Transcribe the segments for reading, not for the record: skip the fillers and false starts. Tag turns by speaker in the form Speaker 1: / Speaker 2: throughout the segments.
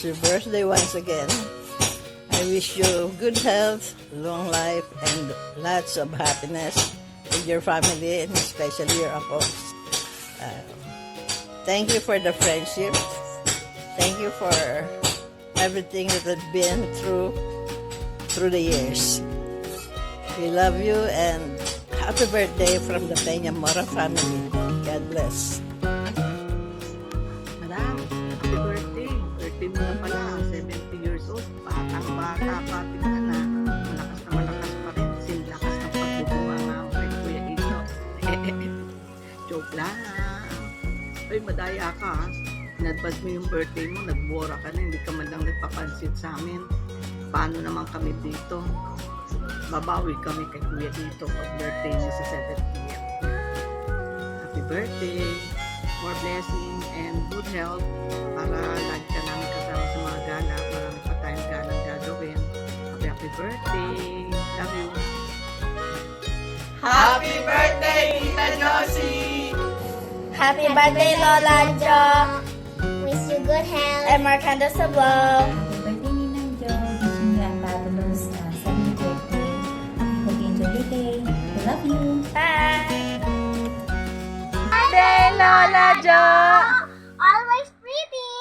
Speaker 1: It's your birthday once again. I wish you good health, long life, and lots of happiness with your family and especially your uncles. Thank you for the friendship. Thank you for everything that I've been through the years. We love you and happy birthday from the Peña Mora family. God bless.
Speaker 2: Madam, happy birthday. Birthday mo na pala, 70 years old. Bata pa, tingnan na. Malakas pa rin. Sinlakas ng pagbubuha nga kay Kuya Ito. Joke lang. Ay, madaya ka ha. In-advance mo yung birthday mo, nagbura ka na, hindi ka man lang nagpapansin sa amin. Paano naman kami dito? Babawi kami kay Kuya Ito pag birthday niya sa 70th. Happy birthday! More blessing and good health para lagi ka namin kasama sa mga gala. Marami pa tayong galang gagawin. Happy birthday! Love you!
Speaker 3: Happy birthday, Tita Josie!
Speaker 4: Happy birthday, Lola Jo! Wish you good health and more candles to blow.
Speaker 5: Happy birthday, Ninang Jo. Wishing you a fabulous 70th birthday. Hope you enjoy the day. I love you.
Speaker 4: Bye!
Speaker 3: Birthday, Lola Jo!
Speaker 4: Always pretty,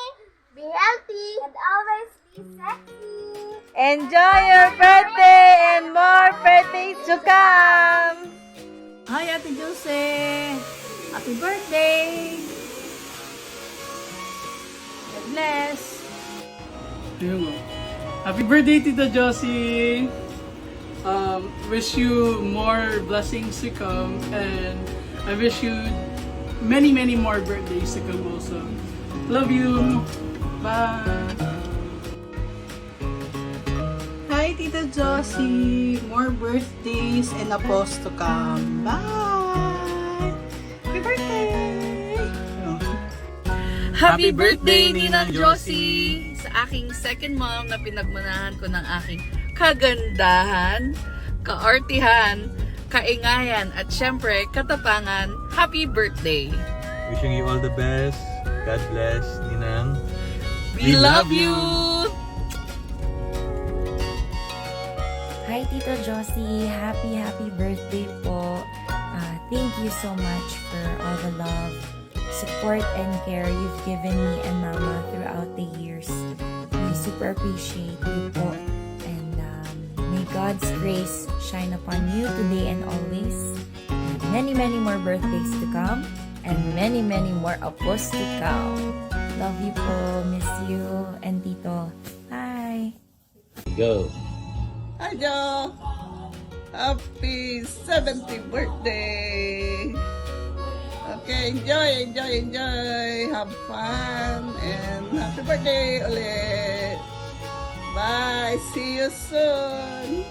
Speaker 4: be healthy, and always be sexy.
Speaker 3: Enjoy your birthday and more birthdays to come!
Speaker 2: Hi, Ate Jose! Happy birthday! God bless!
Speaker 6: Ayun, oh. Happy birthday, Tita Josie! Wish you more blessings to come, and I wish you many more birthdays to come also. Love you! Bye!
Speaker 7: Hi, Tita Josie! More birthdays and a post to come. Bye! Happy birthday!
Speaker 8: Happy birthday, Ninang Josie! Sa aking second mom na pinagmanahan ko ng aking kagandahan, kaartihan, kaingayan, at syempre, katapangan. Happy birthday!
Speaker 9: Wishing you all the best. God bless, Ninang.
Speaker 8: We love you!
Speaker 5: Hi, Tito Josie. Happy birthday po. Thank you so much for all the love, support, and care you've given me and Mama throughout the years. We super appreciate you po. And may God's grace shine upon you today and always. And many more birthdays to come. And many more apos to come. Love you po. Miss you. And Tito. Bye.
Speaker 9: Go.
Speaker 7: Hi, Jo! Happy 70th birthday! Okay, enjoy! Have fun! And happy birthday ulit! Bye! See you soon!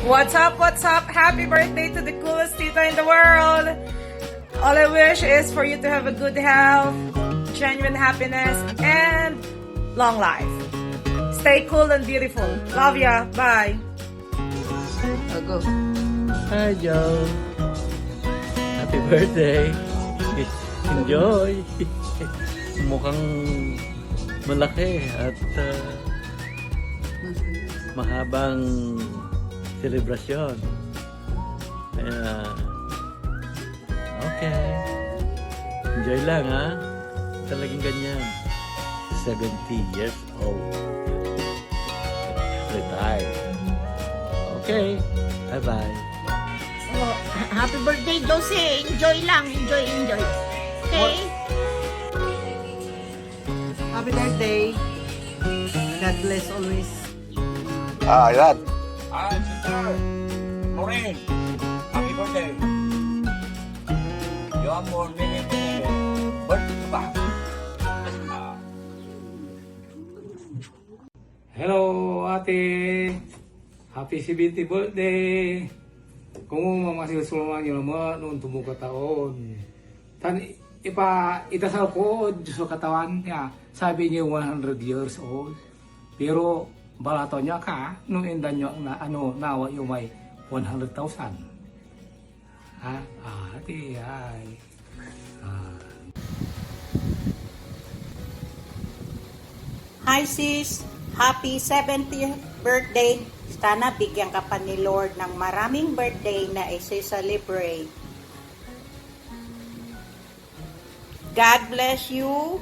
Speaker 3: What's up? Happy birthday to the coolest tita in the world! All I wish is for you to have a good health, genuine happiness, and long life. Stay cool and beautiful. Love ya. Bye.
Speaker 2: Go.
Speaker 9: Hi, Joe. Happy birthday. Enjoy. Mukhang malaki at mahabang selebrasyon. Okay. Enjoy lang, ha? Talagang ganyan. 70 years old. Retired. Okay. Bye-bye.
Speaker 4: Happy birthday, Josie! Enjoy lang, enjoy. Okay?
Speaker 7: Happy birthday! God bless always.
Speaker 10: Ayan. Sister Maureen, happy birthday. You have more many birthday to back.
Speaker 6: Hello, ate! Happy 70th birthday! Kung mamasisulman nyo naman noon tumuka taon. Itasal ko sa katawan niya. Sabi niya 100 years old. Pero balato niya ka, nung indan nyo na nawa yung may 100,000. Ha? Ate, ay.
Speaker 11: Hi sis, happy 70th birthday. Sana bigyan ka pa ni Lord ng maraming birthday na isi-celebrate. God bless you.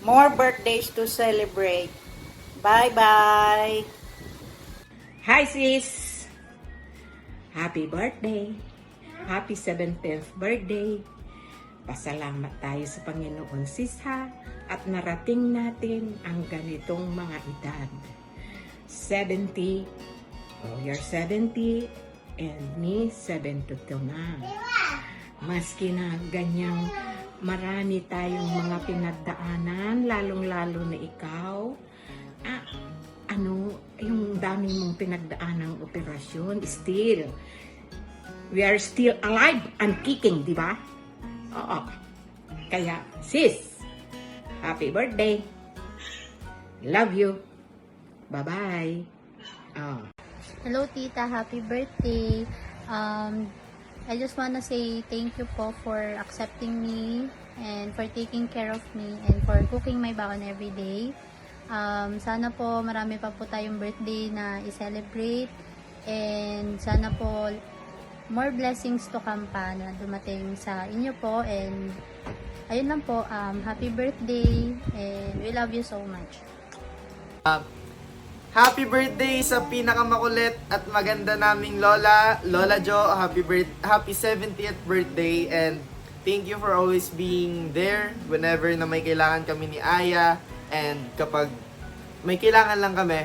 Speaker 11: More birthdays to celebrate. Bye-bye.
Speaker 2: Hi sis! Happy birthday! Happy 70th birthday! Pasalamat tayo sa Panginoon sis ha, at narating natin ang ganitong mga edad. 70, oh you're 70 and me 72 na. Maski na ganyang marami tayong mga pinagdaanan, lalong-lalo na ikaw, yung dami mong pinagdaanang operasyon, still, we are still alive and kicking, di ba? Oo. Kaya, sis, happy birthday. Love you. Bye-bye. Oh.
Speaker 4: Hello, Tita. Happy birthday. I just want to say thank you po for accepting me and for taking care of me and for cooking my baon every day. Sana po marami pa po tayong birthday na i-celebrate and sana po more blessings to come pa na dumating sa inyo po and ayun lang po, happy birthday and we love you so much.
Speaker 12: Happy birthday sa pinakamakulit at maganda naming Lola, Lola Jo. Happy 70th birthday and thank you for always being there whenever na may kailangan kami ni Aya. And kapag may kailangan lang kami,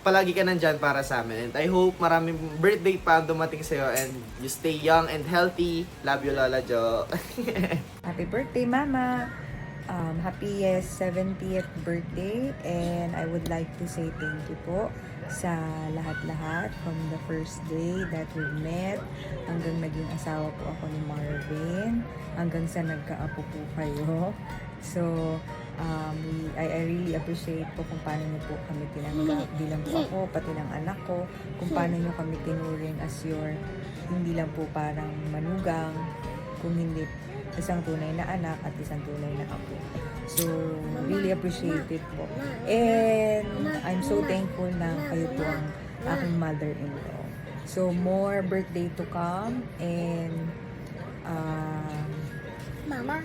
Speaker 12: palagi ka nandyan para sa amin. And I hope maraming birthday pa dumating sa'yo and you stay young and healthy. Love you, Lola Jo.
Speaker 5: Happy birthday, Mama! Happy 70th birthday, and I would like to say thank you po sa lahat-lahat from the first day that we met hanggang naging asawa po ako ni Marvin, hanggang sa nagkaapo po kayo. So, I really appreciate po kung paano niyo po kami tinanggap, di lang po ako, pati ng anak ko, kung paano niyo kami tinuring as your, hindi lang po parang manugang, kung hindi isang tunay na anak at isang tunay na apo. So, really appreciate it po. And I'm so thankful na kayo po ang aking mother-in-law. So, more birthday to come and
Speaker 4: Mama.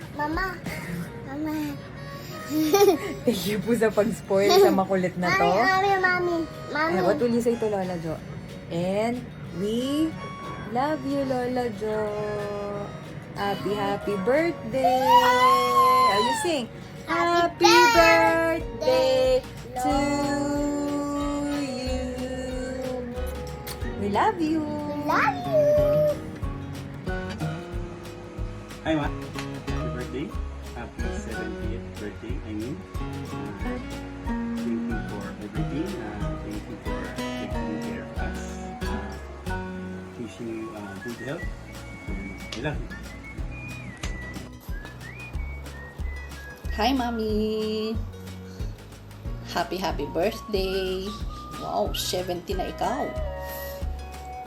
Speaker 5: thank you po sa pag-spoil sa makulit na to.
Speaker 4: Mami.
Speaker 5: What will you say to Lola Jo? And we love you, Lola Jo. Happy birthday! Oh, you sing. Happy birthday to you. We love you.
Speaker 13: Hi, Ma. Happy birthday. Happy 70th birthday, I mean. Thank you for everything. Thank you for taking care of us. Wishing you good health. I love you.
Speaker 8: Hi, Mommy! Happy birthday! Wow, 70 na ikaw.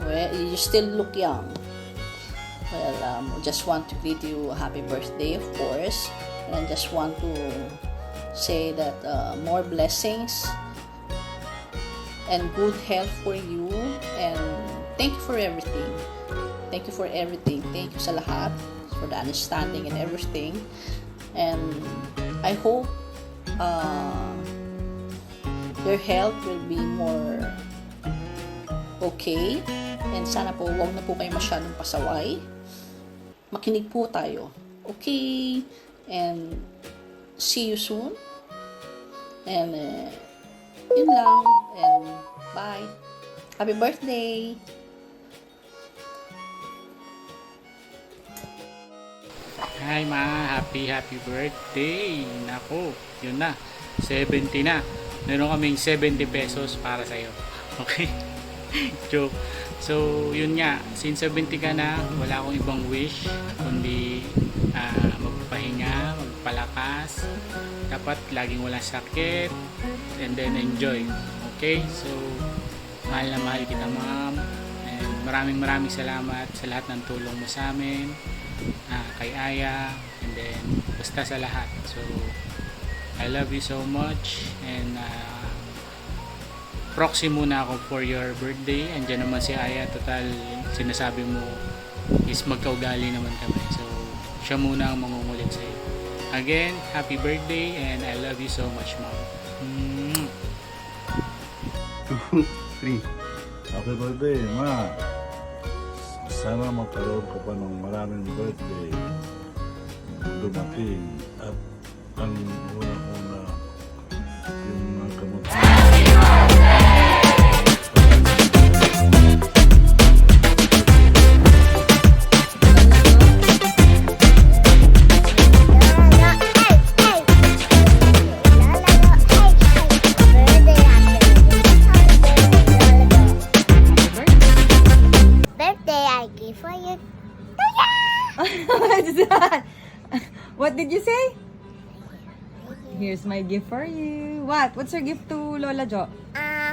Speaker 8: Well, you still look young. Well, just want to greet you a happy birthday, of course. And I just want to say that more blessings and good health for you. And thank you for everything. Thank you for everything. Thank you sa lahat, for the understanding and everything. And I hope your health will be more okay. And sana po, huwag na po kayo masyadong pasaway. Makinig po tayo. Okay? And see you soon. And yun lang. And bye. Happy birthday!
Speaker 6: Hi Ma, happy birthday. Nako, yun na. 70 na. Meron kaming 70 pesos para sa'yo. Okay? Joke. So, yun nga. Since 70 ka na, wala akong ibang wish kundi magpahinga, magpalakas. Dapat laging walang sakit and then enjoy. Okay? So, mahal na mahal kita, Ma'am. And maraming salamat sa lahat ng tulong mo sa amin.
Speaker 14: kay Aya, and then basta sa lahat. So I love you so much, and proxy muna ako for your birthday. Andiyan naman si Aya, total sinasabi mo is magkaugali naman kami. So siya muna ang mangungulit sa'yo. Again, happy birthday, and I love you so much, Mom.
Speaker 13: 2, 3.
Speaker 15: Happy birthday, Ma. Sana magkaroon ka pa ng maraming birthday dumating. At ang una-una, yung mga kamot.
Speaker 16: Birthday, I give for you.
Speaker 3: What's that? What did you say? Here's my gift for you. What? What's your gift to Lola Jo?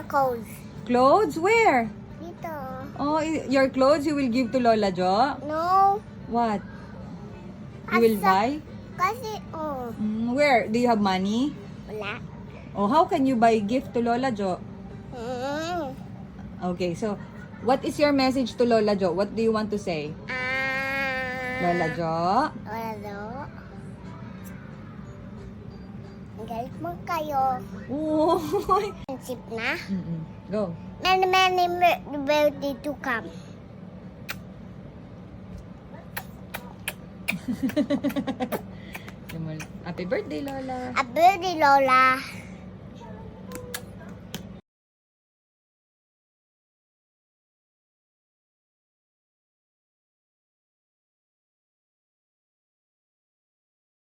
Speaker 16: Clothes.
Speaker 3: Clothes? Where?
Speaker 16: Dito.
Speaker 3: Oh, your clothes you will give to Lola Jo?
Speaker 16: No.
Speaker 3: What? You will buy?
Speaker 16: Kasi,
Speaker 3: Where? Do you have money?
Speaker 16: wala.
Speaker 3: Oh, how can you buy gift to Lola Jo?
Speaker 16: Mm.
Speaker 3: Okay, so what is your message to Lola Jo? What do you want to say? Lola Jo?
Speaker 16: Wala do. Galit mo kayo.
Speaker 3: Oh.
Speaker 16: Sip na.
Speaker 3: Go.
Speaker 16: Many birthday to come.
Speaker 3: Happy birthday, Lola.
Speaker 16: Happy birthday, Lola.